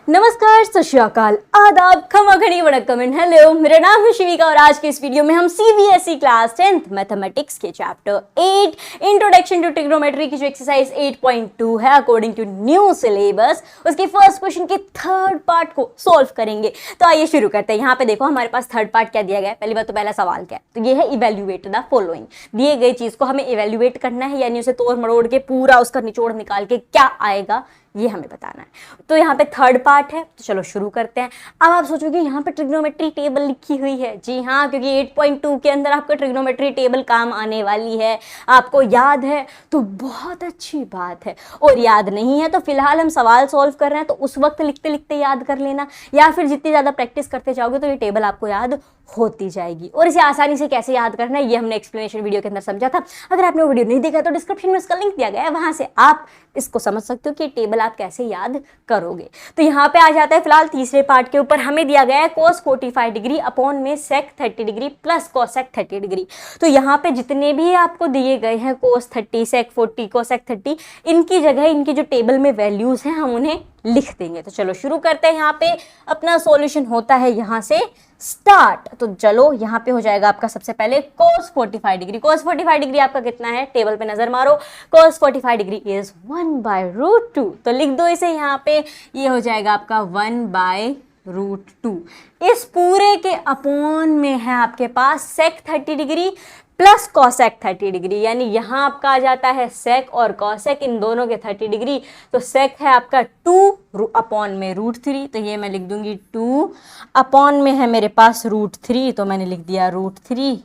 नमस्कार, सत श्री अकाल, आदाब, खमा खड़ी वणक्कम एंड हेलो। मेरा नाम है शिविका और आज के इस वीडियो में हम सीबीएसई क्लास 10th मैथमेटिक्स के चैप्टर 8 इंट्रोडक्शन टू ट्रिग्नोमेट्री की जो एक्सरसाइज 8.2 है अकॉर्डिंग टू न्यू सिलेबस, उसके फर्स्ट क्वेश्चन के थर्ड पार्ट को सॉल्व करेंगे। तो आइए शुरू करते हैं। यहाँ पे देखो हमारे पास थर्ड पार्ट क्या दिया गया है। पहली बात तो पहला सवाल क्या है, तो ये है इवेल्युएट द फॉलोइंग। दिए गई चीज को हमें इवेल्युएट करना है, यानी उसे तोड़ मरोड़ के पूरा उसका निचोड़ निकाल के क्या आएगा ये हमें बताना है। तो यहाँ पे थर्ड पार्ट है, तो चलो शुरू करते हैं। अब आप सोचोगे यहाँ पे ट्रिग्नोमेट्री टेबल लिखी हुई है। जी हाँ, क्योंकि 8.2 के अंदर आपका ट्रिग्नोमेट्री टेबल काम आने वाली है। आपको याद है तो बहुत अच्छी बात है, और याद नहीं है तो फिलहाल हम सवाल सॉल्व कर रहे हैं तो उस वक्त लिखते लिखते याद कर लेना, या फिर जितनी ज़्यादा प्रैक्टिस करते जाओगे तो ये टेबल आपको याद होती जाएगी। और इसे आसानी से कैसे याद करना है ये हमने एक्सप्लेनेशन वीडियो के अंदर समझा था। अगर आपने वो वीडियो नहीं देखा तो डिस्क्रिप्शन में इसका लिंक दिया गया है, वहां से आप इसको समझ सकते हो कि टेबल आप कैसे याद करोगे। तो यहाँ पे आ जाता है फिलहाल तीसरे पार्ट के ऊपर। हमें दिया गया है cos 45 डिग्री अपॉन में sec 30 degree plus cosec 30 degree. तो यहाँ पे जितने भी आपको दिए गए हैं cos 30, sec 40, cosec 30, इनकी जगह इनकी जो टेबल में वैल्यूज हैं हम उन्हें लिख देंगे। तो चलो शुरू करते हैं। यहाँ पे अपना सॉल्यूशन होता है यहाँ से स्टार्ट। तो चलो यहाँ पे हो जाएगा आपका सबसे पहले cos 45 डिग्री। cos 45 डिग्री आपका कितना है, टेबल पे नजर मारो। cos 45 degree is 1/√2। तो लिख दो इसे यहाँ पे, ये हो जाएगा आपका 1/√2। इस पूरे के अपॉन में है आपके पास sec 30 degree plus cosec 30 degree, यानी यहाँ आपका आ जाता है sec और cosec, इन दोनों के 30 डिग्री। तो sec है आपका 2 अपॉन में √3, तो ये मैं लिख दूंगी 2 अपॉन में है मेरे पास √3, तो मैंने लिख दिया √3।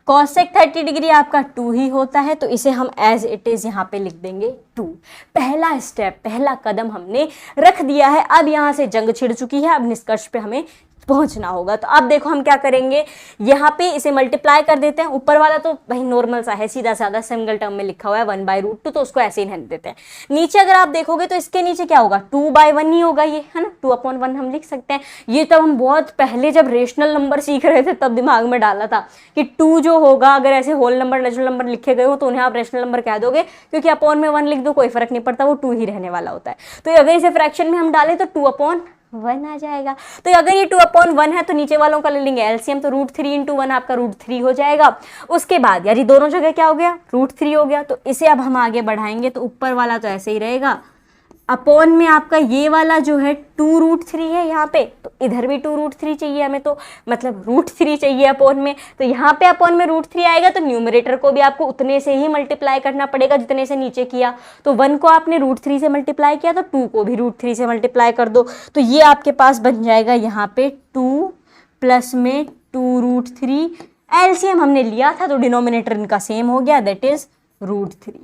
cosec 30 डिग्री आपका 2 ही होता है, तो इसे हम एज इट इज यहाँ पे लिख देंगे 2। पहला स्टेप, पहला कदम हमने रख दिया है। अब यहाँ से जंग छिड़ चुकी है, अब निष्कर्ष पे हमें पहुंचना होगा। तो अब देखो हम क्या करेंगे, यहाँ पे इसे मल्टीप्लाई कर देते हैं। ऊपर वाला तो भाई नॉर्मल सा है, सीधा साधा सिंगल टर्म में लिखा हुआ है 1/√2, तो उसको ऐसे ही रहने देते हैं। नीचे अगर आप देखोगे तो इसके नीचे क्या होगा, 2/1 ही होगा, ये है ना, 2/1 हम लिख सकते हैं। ये तब हम बहुत पहले जब रेशनल नंबर सीख रहे थे तब दिमाग में डाला था कि 2 जो होगा, अगर ऐसे होल नंबर नेचुरल नंबर लिखे गए हो तो उन्हें आप रेशनल नंबर कह दोगे, क्योंकि अपॉन में 1 लिख दो कोई फर्क नहीं पड़ता, वो 2 ही रहने वाला होता है। तो अगर इसे फ्रैक्शन में हम डालें तो 2/1 आ जाएगा। तो अगर ये 2/1 है तो नीचे वालों का ले लेंगे एलसीएम, तो √3 × 1 आपका √3 हो जाएगा। उसके बाद यार ये दोनों जगह क्या हो गया, √3 हो गया। तो इसे अब हम आगे बढ़ाएंगे तो ऊपर वाला तो ऐसे ही रहेगा, अपॉन में आपका ये वाला जो है 2√3 है यहाँ पे, तो इधर भी 2√3 चाहिए हमें, तो मतलब √3 चाहिए अपॉन में। तो यहाँ पे अपॉन में √3 आएगा, तो न्यूमरेटर को भी आपको उतने से ही मल्टीप्लाई करना पड़ेगा जितने से नीचे किया। तो 1 को आपने √3 से मल्टीप्लाई किया, तो 2 को भी √3 से मल्टीप्लाई कर दो। तो ये आपके पास बन जाएगा यहाँ पे 2 प्लस में 2√3। एलसीएम हमने लिया था तो डिनोमिनेटर इनका सेम हो गया, दैट इज √3।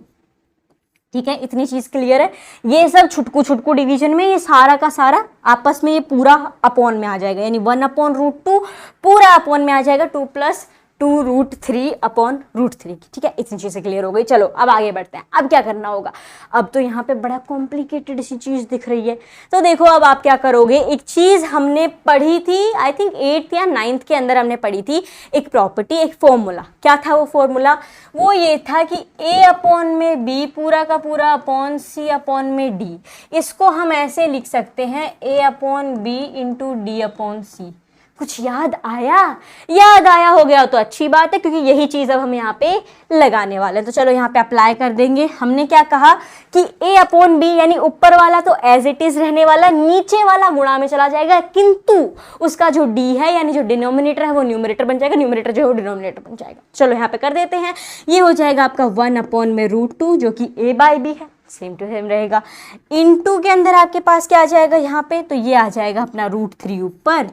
ठीक है, इतनी चीज क्लियर है। ये सब छुटकू छुटकू डिवीजन में ये सारा का सारा आपस में ये पूरा अपॉन में आ जाएगा, यानी 1/√2 पूरा अपॉन में आ जाएगा, 2 + 2√3/√3। ठीक है, इतनी चीजें क्लियर हो गई। चलो अब आगे बढ़ते हैं। अब क्या करना होगा, अब तो यहाँ पे बड़ा कॉम्प्लिकेटेड सी चीज दिख रही है। तो देखो अब आप क्या करोगे, एक चीज हमने पढ़ी थी, आई थिंक 8th या 9th के अंदर हमने पढ़ी थी, एक प्रॉपर्टी, एक फॉर्मूला। क्या था वो फॉर्मूला, वो ये था कि A/B पूरा का पूरा अपॉन C/D, इसको हम ऐसे लिख सकते हैं A/B × D/C। कुछ याद आया? याद आया हो गया तो अच्छी बात है, क्योंकि यही चीज अब हम यहाँ पे लगाने वाले हैं। तो चलो यहाँ पे अप्लाई कर देंगे। हमने क्या कहा कि A/B यानी ऊपर वाला तो एज इट इज रहने वाला, नीचे वाला गुणा में चला जाएगा, किंतु उसका जो D है यानी जो डिनोमिनेटर है वो न्यूमरेटर बन जाएगा, न्यूमरेटर जो है वो डिनोमिनेटर बन जाएगा। चलो यहाँ पे कर देते हैं। ये हो जाएगा आपका 1/√2 जो कि A/B है, सेम टू सेम रहेगा। इनटू के अंदर आपके पास क्या आ जाएगा यहाँ पे, तो ये आ जाएगा अपना √3 ऊपर,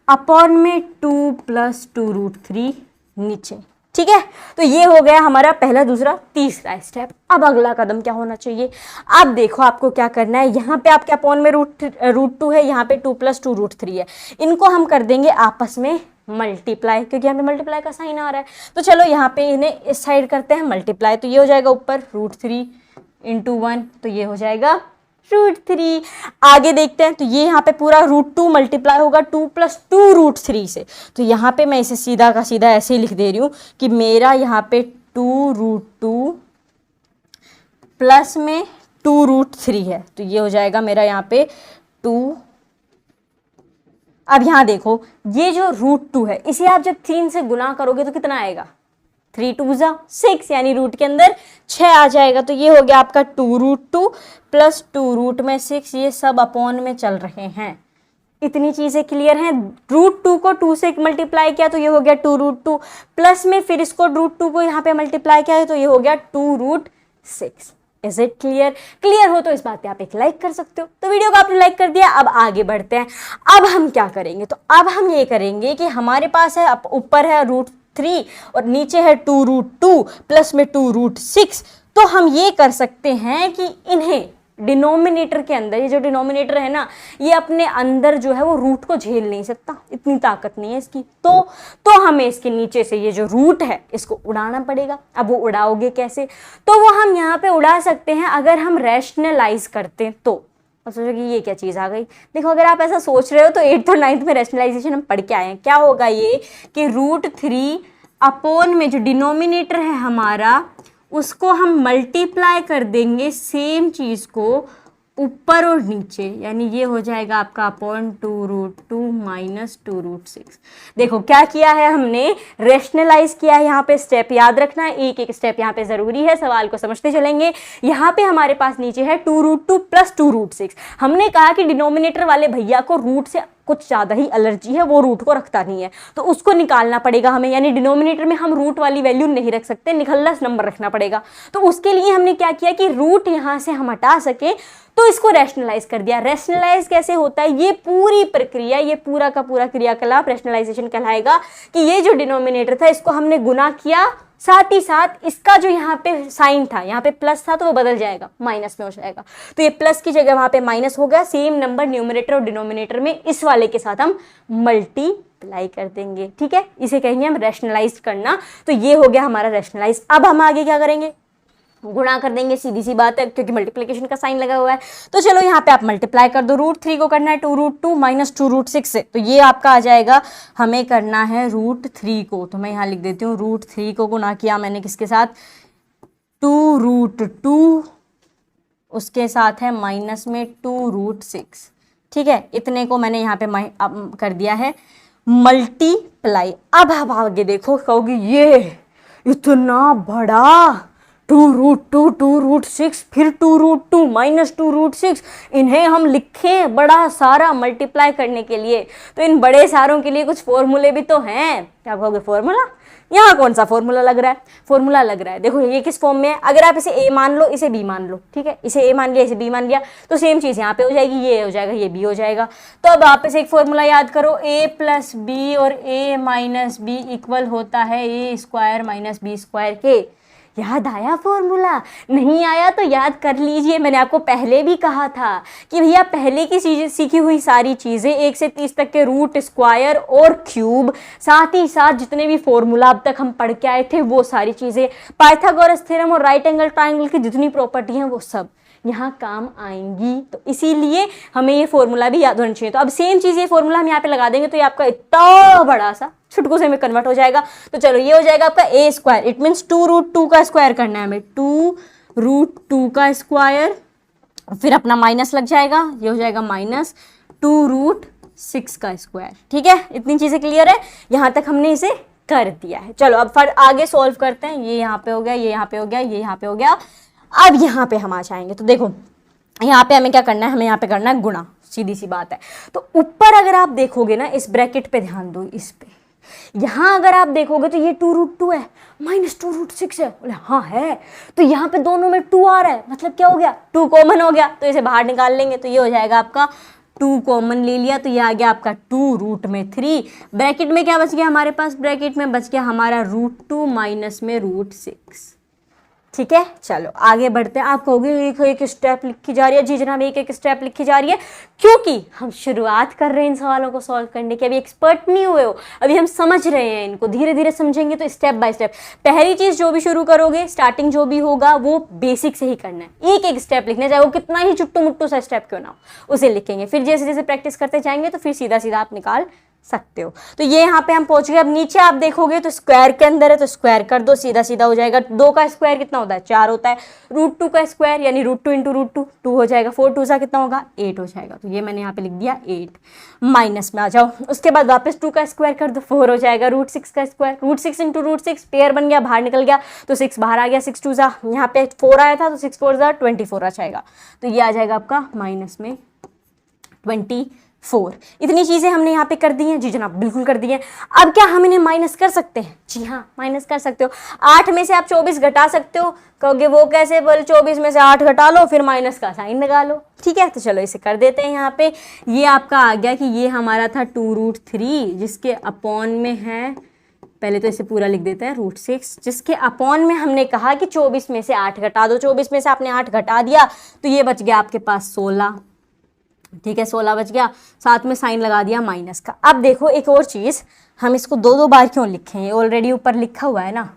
अपॉन में 2 + 2√3 नीचे। ठीक है, तो ये हो गया हमारा पहला, दूसरा, तीसरा स्टेप। अब अगला कदम क्या होना चाहिए, अब देखो आपको क्या करना है। यहाँ पे आपके अपॉन में √2 है, यहाँ पे 2 + 2√3 है, इनको हम कर देंगे आपस में मल्टीप्लाई, क्योंकि यहाँ पे मल्टीप्लाई का साइन आ रहा है। तो चलो यहाँ पे इन्हें इस साइड करते हैं मल्टीप्लाई, तो ये हो जाएगा ऊपर √3 × 1, तो ये हो जाएगा √3। आगे देखते हैं, तो ये यहाँ पे पूरा √2 मल्टीप्लाई होगा 2 + 2√3 से। तो यहाँ पे मैं इसे सीधा का सीधा ऐसे ही लिख दे रही हूँ कि मेरा यहाँ पे 2√2 प्लस में 2√3 है, तो ये हो जाएगा मेरा यहाँ पे 2 अब यहाँ देखो, ये जो √2 है इसे आप जब 3 से गुना करोगे तो कितना आएगा, 3 2 जा 6, यानी रूट के अंदर 6 आ जाएगा। तो ये हो गया आपका 2√2 प्लस 2√6, ये सब अपॉन में चल रहे हैं। इतनी चीजें क्लियर हैं। √2 को 2 से मल्टीप्लाई किया तो ये हो गया 2√2, प्लस में फिर इसको √2 को यहाँ पे मल्टीप्लाई किया है तो ये हो गया 2√6। Is it clear? क्लियर हो तो इस बात पे आप एक लाइक कर सकते हो। तो वीडियो को आपने लाइक कर दिया, अब आगे बढ़ते हैं। अब हम क्या करेंगे, तो अब हम ये करेंगे कि हमारे पास है ऊपर है √3 और नीचे है 2√2 प्लस में 2√6। तो हम ये कर सकते हैं कि इन्हें डिनोमिनेटर के अंदर, ये जो डिनोमिनेटर है ना, ये अपने अंदर जो है वो रूट को झेल नहीं सकता, इतनी ताकत नहीं है इसकी। तो हमें इसके नीचे से ये जो रूट है इसको उड़ाना पड़ेगा। अब वो उड़ाओगे कैसे, तो वो हम यहाँ पे उड़ा सकते हैं अगर हम रैशनलाइज करते तो। सोचो कि ये क्या चीज़ आ गई। देखो अगर आप ऐसा सोच रहे हो तो 8th और 9th में रैशनलाइजेशन हम पढ़ के आए हैं। क्या होगा ये कि √3 अपॉन में जो डिनोमिनेटर है हमारा उसको हम मल्टीप्लाई कर देंगे सेम चीज़ को ऊपर और नीचे, यानी ये हो जाएगा आपका अपॉन 2√2 माइनस 2√6। देखो क्या किया है हमने, रेशनलाइज किया है। यहाँ पे स्टेप याद रखना है, एक एक स्टेप यहाँ पे ज़रूरी है, सवाल को समझते चलेंगे। यहाँ पे हमारे पास नीचे है 2√2 प्लस 2√6। हमने कहा कि डिनोमिनेटर वाले भैया को रूट से कुछ ज़्यादा ही एलर्जी है, वो रूट को रखता नहीं है, तो उसको निकालना पड़ेगा हमें, यानी डिनोमिनेटर में हम रूट वाली वैल्यू नहीं रख सकते, निखल्लस नंबर रखना पड़ेगा। तो उसके लिए हमने क्या किया कि रूट यहाँ से हम हटा सके तो इसको रैशनलाइज कर दिया। रैशनलाइज कैसे होता है, ये पूरी प्रक्रिया, ये पूरा का पूरा क्रियाकलाप रैशनलाइजेशन कहलाएगा कि ये जो डिनोमिनेटर था इसको हमने गुना किया, साथ ही साथ इसका जो यहाँ पे साइन था, यहाँ पे प्लस था तो वो बदल जाएगा, माइनस में हो जाएगा। तो ये प्लस की जगह वहाँ पे माइनस हो गया। सेम नंबर न्यूमरेटर और डिनोमिनेटर में इस वाले के साथ हम मल्टीप्लाई कर देंगे। ठीक है, इसे कहेंगे हम रैशनलाइज करना। तो ये हो गया हमारा रैशनलाइज। अब हम आगे क्या करेंगे, गुणा कर देंगे, सीधी सी बात है क्योंकि मल्टीप्लिकेशन का साइन लगा हुआ है। तो चलो यहाँ पे आप मल्टीप्लाई कर दो। √3 को करना है 2√2 माइनस 2√6 से, तो ये आपका आ जाएगा, हमें करना है √3 को। तो मैं यहाँ लिख देती हूँ √3 को गुणा किया मैंने किसके साथ, 2√2, उसके साथ है माइनस में 2√6। ठीक है, इतने को मैंने यहाँ पे कर दिया है मल्टीप्लाई। अब आप आगे देखो, कहोगे ये इतना बड़ा 2√2 2√6 फिर 2√2 माइनस 2√6, इन्हें हम लिखें बड़ा सारा मल्टीप्लाई करने के लिए, तो इन बड़े सारों के लिए कुछ फॉर्मूले भी तो हैं। क्या कहोगे, फॉर्मूला? यहाँ कौन सा फॉर्मूला लग रहा है, फॉर्मूला लग रहा है। देखो ये किस फॉर्म में है, अगर आप इसे a मान लो, इसे b मान लो, ठीक है, इसे a मान लिया, इसे b मान लिया, तो सेम चीज़ यहाँ पे हो जाएगी, ये हो जाएगा, ये b हो जाएगा। तो अब आप इसे एक फॉर्मूला याद करो, a प्लस b और a माइनस b इक्वल होता है a² माइनस b² के। याद आया फॉर्मूला? नहीं आया तो याद कर लीजिए। मैंने आपको पहले भी कहा था कि भैया पहले की चीज़ें, सीखी हुई सारी चीज़ें 1 से 30 तक के रूट, स्क्वायर और क्यूब, साथ ही साथ जितने भी फॉर्मूला अब तक हम पढ़ के आए थे वो सारी चीज़ें, पाइथागोरस थ्योरम और राइट एंगल ट्रायंगल की जितनी प्रॉपर्टी हैं वो सब यहाँ काम आएंगी। तो इसीलिए हमें ये फॉर्मूला भी याद होना चाहिए। तो अब सेम चीज़ ये फॉर्मूला हम यहाँ पे लगा देंगे तो ये आपका इतना बड़ा सा छुटकू से में कन्वर्ट हो जाएगा। तो चलो ये हो जाएगा आपका a², इट मीन्स 2√2 का स्क्वायर करना है हमें, 2√2 का स्क्वायर, फिर अपना माइनस लग जाएगा, ये हो जाएगा माइनस 2√6 का स्क्वायर। ठीक है, इतनी चीज़ें क्लियर है, यहाँ तक हमने इसे कर दिया है। चलो अब फिर आगे सॉल्व करते हैं। ये यहाँ पे हो गया, ये यहाँ पे हो गया, ये यहाँ पे हो गया। अब यहाँ पे हम आ जाएंगे, तो देखो यहाँ पे हमें क्या करना है, हमें यहाँ पे करना है गुणा, सीधी सी बात है। तो ऊपर अगर आप देखोगे ना, इस ब्रैकेट पे ध्यान दो, इस पे, यहाँ अगर आप देखोगे तो ये 2√2 है माइनस 2√6 है। बोले हाँ है, तो यहाँ पे दोनों में 2 आ रहा है, मतलब क्या हो गया, 2 कॉमन हो गया, तो इसे बाहर निकाल लेंगे। तो ये हो जाएगा आपका 2 कॉमन ले लिया, तो ये आ गया आपका 2√3। ब्रैकेट में क्या बच गया हमारे पास, ब्रैकेट में बच गया हमारा √2 माइनस में √6। ठीक है, चलो आगे बढ़ते हैं। आप कहोगे एक एक स्टेप लिखी जा रही है। जी जनाब, एक एक स्टेप लिखी जा रही है क्योंकि हम शुरुआत कर रहे हैं इन सवालों को सॉल्व करने की। अभी एक्सपर्ट नहीं हुए हो, अभी हम समझ रहे हैं इनको, धीरे धीरे समझेंगे तो स्टेप बाय स्टेप। पहली चीज़ जो भी शुरू करोगे, स्टार्टिंग जो भी होगा वो बेसिक से ही करना है, एक एक स्टेप लिखना, चाहे वो कितना ही चुट्टू मुट्टू सा स्टेप क्यों ना हो, उसे लिखेंगे। फिर जैसे जैसे प्रैक्टिस करते जाएंगे तो फिर सीधा सीधा आप निकाल सकते हो। तो ये यहाँ पे हम पहुंच गए। अब नीचे आप देखोगे तो स्क्वायर के अंदर है तो स्क्वायर कर दो, सीधा सीधा हो जाएगा। 2 का स्क्वायर कितना होता है? 4 होता है। √2 का स्क्वायर यानी √2 इंटू √2 2 हो जाएगा। 4 2 सा कितना होगा? 8 हो जाएगा। तो ये मैंने यहाँ पे लिख दिया 8। माइनस में आ जाओ, उसके बाद वापस 2 का स्क्वायर कर दो, 4 हो जाएगा। √6 का स्क्वायर, √6 इंटू √6 पेयर बन गया, बाहर निकल गया तो 6 बाहर आ गया। 6 2 सा, यहाँ पे 4 आया था तो 6 4 सा 24 आ जाएगा। तो ये आ जाएगा आपका माइनस में 24। इतनी चीजें हमने यहाँ पे कर दी हैं। जी जनाब, बिल्कुल कर दी हैं। अब क्या हम इन्हें माइनस कर सकते हैं? जी हाँ, माइनस कर सकते हो। 8 में से आप 24 घटा सकते हो। कहोगे वो कैसे? बोले 24 में से 8 घटा लो, फिर माइनस का साइन लगा लो। ठीक है, तो चलो इसे कर देते हैं। यहाँ पे ये आपका आ गया कि ये हमारा था 2√3 जिसके अपॉन में है, पहले तो इसे पूरा लिख देते हैं, √6 जिसके अपॉन में हमने कहा कि 24 में से 8 घटा दो। 24 में से आपने 8 घटा दिया तो ये बच गया आपके पास 16। ठीक है, 16 बच गया, साथ में साइन लगा दिया माइनस का। अब देखो एक और चीज़, हम इसको 2 बार क्यों लिखें? ये ऑलरेडी ऊपर लिखा हुआ है ना,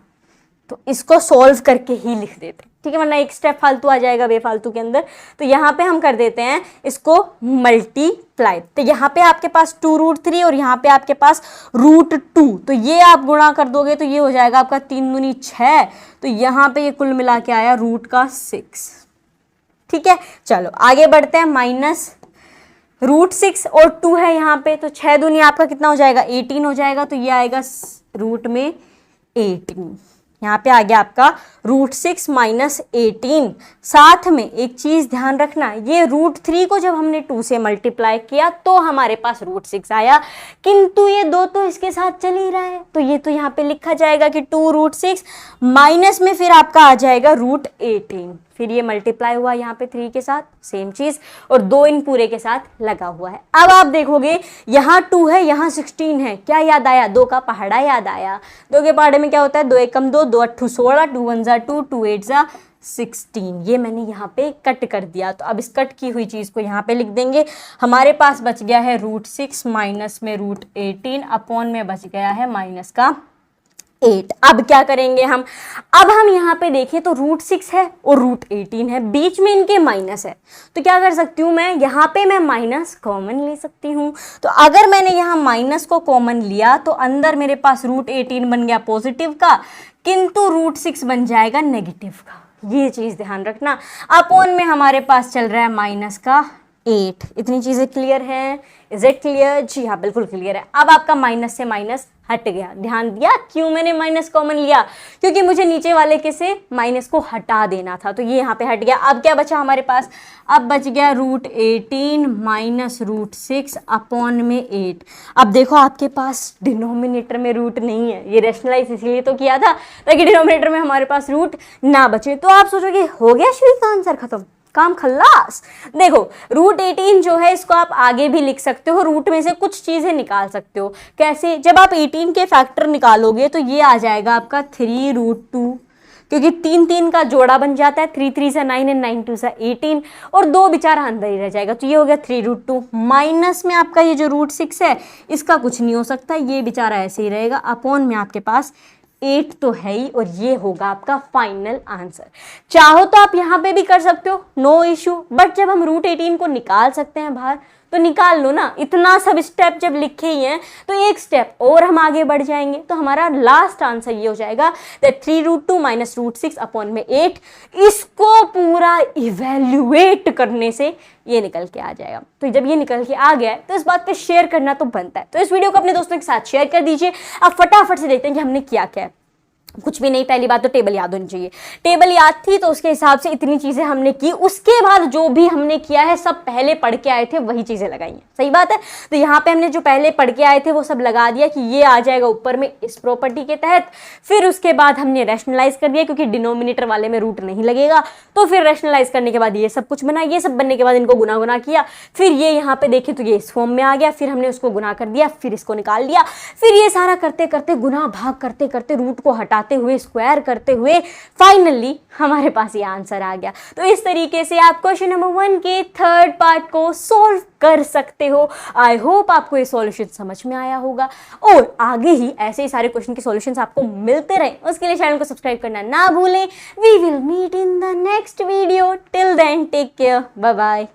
तो इसको सॉल्व करके ही लिख देते हैं। ठीक है, वरना एक स्टेप फालतू आ जाएगा बेफालतू के अंदर। तो यहाँ पे हम कर देते हैं इसको मल्टीप्लाई। तो यहाँ पे आपके पास 2√3 और यहाँ पे आपके पास √2, तो ये आप गुणा कर दोगे तो ये हो जाएगा आपका 3 दूनी 6। तो यहाँ पे ये कुल मिला के आया √6। ठीक है, चलो आगे बढ़ते हैं। माइनस √6 और 2 है यहाँ पे, तो 6 दूनी आपका कितना हो जाएगा? 18 हो जाएगा। तो ये आएगा रूट में 18। यहाँ पे आ गया आपका √6 माइनस 18। साथ में एक चीज ध्यान रखना, ये √3 को जब हमने 2 से मल्टीप्लाई किया तो हमारे पास √6 आया, किंतु ये 2 तो इसके साथ चल ही रहा है, तो ये तो यहाँ पे लिखा जाएगा कि 2√6 माइनस में फिर आपका आ जाएगा √18। फिर ये मल्टीप्लाई हुआ यहाँ पे 3 के साथ, सेम चीज, और 2 इन पूरे के साथ लगा हुआ है। अब आप देखोगे यहाँ 2 है, यहाँ 16 है। क्या याद आया? 2 का पहाड़ा याद आया। 2 के पहाड़े में क्या होता है? 2 एकम 2, 2 अट्ठू 16, 2 1 जा 2, 2 8 जा 16। ये मैंने यहाँ पे कट कर दिया। तो अब इस कट की हुई चीज को यहाँ पे लिख देंगे। हमारे पास बच गया है √6 माइनस में √18 अपॉन में बच गया है माइनस का 8। अब क्या करेंगे हम? अब हम यहाँ पे देखें तो √6 है और √18 है, बीच में इनके माइनस है। तो क्या कर सकती हूँ मैं? यहाँ पे मैं माइनस कॉमन ले सकती हूँ। तो अगर मैंने यहाँ माइनस को कॉमन लिया तो अंदर मेरे पास √18 बन गया पॉजिटिव का, किंतु √6 बन जाएगा नेगेटिव का। ये चीज ध्यान रखना। अपॉन में हमारे पास चल रहा है माइनस का 8। इतनी चीजें क्लियर है? Is it clear? जी हाँ, बिल्कुल क्लियर है। अब आपका माइनस से माइनस हट गया। ध्यान दिया क्यों मैंने माइनस कॉमन लिया? क्योंकि मुझे नीचे वाले के से माइनस को हटा देना था, तो ये यहाँ पे हट गया। अब क्या बचा हमारे पास? अब बच गया √18 माइनस √6 अपॉन में 8। अब देखो आपके पास डिनोमिनेटर में रूट नहीं है, ये रेशनलाइज इसीलिए तो किया था ताकि डिनोमिनेटर में हमारे पास रूट ना बचे। तो आप सोचोगे हो गया श्री का आंसर खत्म, काम खल्लास। देखो √18 जो है इसको आप आगे भी लिख सकते हो, रूट में से कुछ चीजें निकाल सकते हो। कैसे? जब आप 18 के फैक्टर निकालोगे तो ये आ जाएगा आपका 3√2, क्योंकि 3 3 का जोड़ा बन जाता है। 3 3 से 9 एंड 9 2 से 18, और 2 बेचारा अंदर ही रह जाएगा। तो ये हो गया 3√2। माइनस में आपका ये जो √6 है इसका कुछ नहीं हो सकता, ये बेचारा ऐसे ही रहेगा। अपॉन में आपके पास 8 तो है ही, और ये होगा आपका फाइनल आंसर। चाहो तो आप यहाँ पे भी कर सकते हो, नो इश्यू, बट जब हम √18 को निकाल सकते हैं बाहर तो निकाल लो ना। इतना सब स्टेप जब लिखे ही हैं तो एक स्टेप और हम आगे बढ़ जाएंगे। तो हमारा लास्ट आंसर ये हो जाएगा दैट 3√2 माइनस √6 अपॉन में 8। इसको पूरा इवेल्युएट करने से ये निकल के आ जाएगा। तो जब ये निकल के आ गया है तो इस बात पे शेयर करना तो बनता है। तो इस वीडियो को अपने दोस्तों के साथ शेयर कर दीजिए। अब फटाफट से देखते हैं कि हमने क्या क्या है। कुछ भी नहीं, पहली बात तो टेबल याद होनी चाहिए। टेबल याद थी तो उसके हिसाब से इतनी चीजें हमने की। उसके बाद जो भी हमने किया है सब पहले पढ़ के आए थे वही चीजें लगाई हैं, सही बात है। तो यहाँ पे हमने जो पहले पढ़ के आए थे वो सब लगा दिया कि ये आ जाएगा ऊपर में इस प्रॉपर्टी के तहत। फिर उसके बाद हमने रैशनलाइज कर दिया, क्योंकि डिनोमिनेटर वाले में रूट नहीं लगेगा। तो फिर रैशनलाइज करने के बाद ये सब कुछ बना, ये सब बनने के बाद इनको गुना गुना किया। फिर ये यहाँ पे देखें तो ये इस फॉर्म में आ गया। फिर हमने उसको गुना कर दिया, फिर इसको निकाल लिया। फिर ये सारा करते करते, गुना भाग करते करते, रूट को हटाते हुए, स्क्वायर करते हुए फाइनली हमारे पास ये आंसर आ गया। तो इस तरीके से आप क्वेश्चन नंबर 1 के थर्ड पार्ट को सॉल्व कर सकते हो। आई होप आपको ये सॉल्यूशन समझ में आया होगा, और आगे ही ऐसे ही सारे क्वेश्चन के सॉल्यूशंस आपको मिलते रहे उसके लिए चैनल को सब्सक्राइब करना ना भूलें। We will meet in the next video. Till then take care, bye bye.